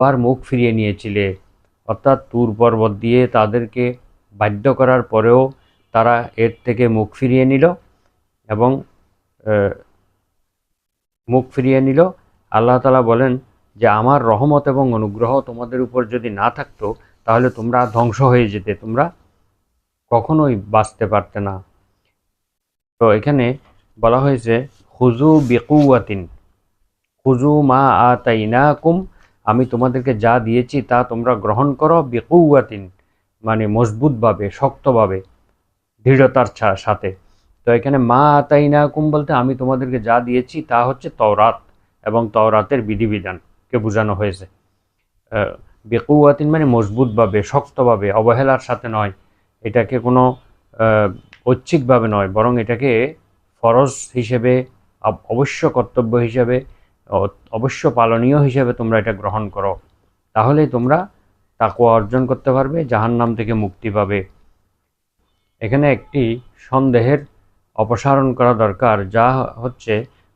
আবার মুখ ফিরিয়ে নিয়েছিলে, অর্থাৎ তুর পর্বত দিয়ে তাদেরকে বাধ্য করার পরেও তারা এর থেকে মুখ ফিরিয়ে নিল এবং মুখ ফিরিয়ে নিল। আল্লাহ তাআলা বলেন যে আমার রহমত এবং অনুগ্রহ তোমাদের উপর যদি না থাকতো তাহলে তোমরা ধ্বংস হয়ে যেতে, তোমরা কখনোই বাঁচতে পারতে না। তো এখানে বলা হয়েছে খুজু বিকুওয়াতিন, খুজু মা আতাইনাকুম, আমি তোমাদেরকে যা দিয়েছি তা তোমরা গ্রহণ করো, বিকুওয়াতিন মানে মজবুতভাবে, শক্তভাবে, দৃঢ়তার সাথে। তো এখানে মা আতাইনাকুম বলতে আমি তোমাদেরকে যা দিয়েছি তা হচ্ছে তওরাত এবং তওরাতের বিধিবিধানকে বোঝানো হয়েছে। বেকুয়াতিন মানে মজবুতভাবে, শক্তভাবে, অবহেলার সাথে নয়, এটাকে কোনো ঐচ্ছিকভাবে নয়, বরং এটাকে ফরজ হিসেবে, অবশ্য কর্তব্য হিসেবে, অবশ্য পালনীয় হিসেবে তোমরা এটা গ্রহণ করো, তাহলেই তোমরা তাকওয়া অর্জন করতে পারবে, জাহান্নাম থেকে মুক্তি পাবে। এখানে একটি সন্দেহের অপসারণ করা দরকার, যা হচ্ছে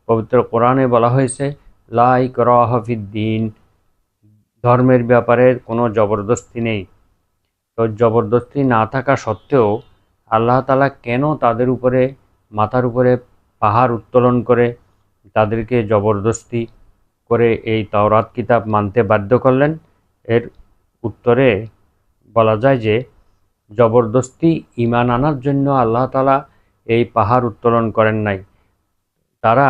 পবিত্র কোরআনে বলা হয়েছে লা ইকরাহা ফিদ্দীন, ধর্মের ব্যাপারে কোনো জবরদস্তি নেই। তো জবরদস্তি না থাকা সত্ত্বেও আল্লাহ তাআলা কেন তাদের উপরে, মাথার উপরে পাহাড় উত্তোলন করে তাদেরকে জবরদস্তি করে এই তাওরাত কিতাব মানতে বাধ্য করলেন? এর উত্তরে বলা যায় যে জবরদস্তি ঈমান আনার জন্য আল্লাহ তাআলা এই পাহাড় উত্তোলন করেন নাই। তারা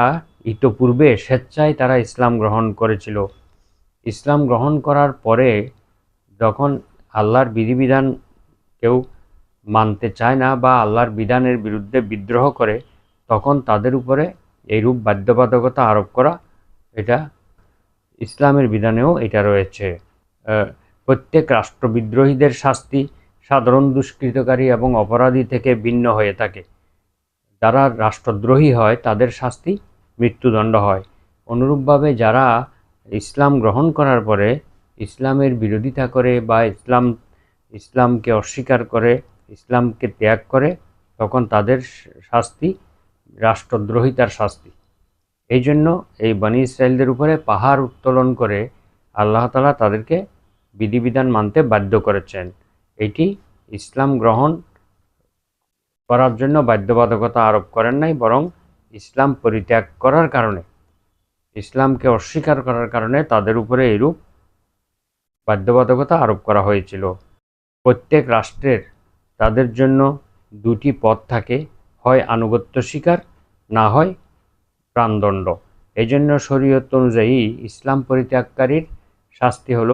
ইতোপূর্বে স্বেচ্ছায় তারা ইসলাম গ্রহণ করেছিল। ইসলাম গ্রহণ করার পরে যখন আল্লাহর বিধিবিধান কেউ মানতে চায় না বা আল্লাহর বিধানের বিরুদ্ধে বিদ্রোহ করে, তখন তাদের উপরে এইরূপ বাধ্যবাধকতা আরোপ করা, এটা ইসলামের বিধানেও এটা রয়েছে। প্রত্যেক রাষ্ট্রবিদ্রোহীদের শাস্তি সাধারণ দুষ্কৃতকারী এবং অপরাধী থেকে ভিন্ন হয়ে থাকে। যারা রাষ্ট্রদ্রোহী হয় তাদের শাস্তি মৃত্যুদণ্ড হয়। অনুরূপভাবে যারা ইসলাম গ্রহণ করার পরে ইসলামের বিরোধিতা করে বা ইসলামকে অস্বীকার করে, ইসলামকে ত্যাগ করে, তখন তাদের শাস্তি রাষ্ট্রদ্রোহিতার শাস্তি। এই জন্য এই বনী ইসরায়েলদের উপরে পাহাড় উত্তোলন করে আল্লাহ তাআলা তাদেরকে বিধিবিধান মানতে বাধ্য করেছেন। এটি ইসলাম গ্রহণ করার জন্য বাধ্যবাধকতা আরোপ করেন নাই, বরং ইসলাম পরিত্যাগ করার কারণে, ইসলামকে অস্বীকার করার কারণে তাদের উপরে এইরূপ বাধ্যবাধকতা আরোপ করা হয়েছিল। প্রত্যেক রাষ্ট্রের তাদের জন্য দুটি পথ থাকে, হয় আনুগত্য স্বীকার, না হয় প্রাণদণ্ড। এই জন্য শরীয়ত অনুযায়ী ইসলাম পরিত্যাগকারীর শাস্তি হলো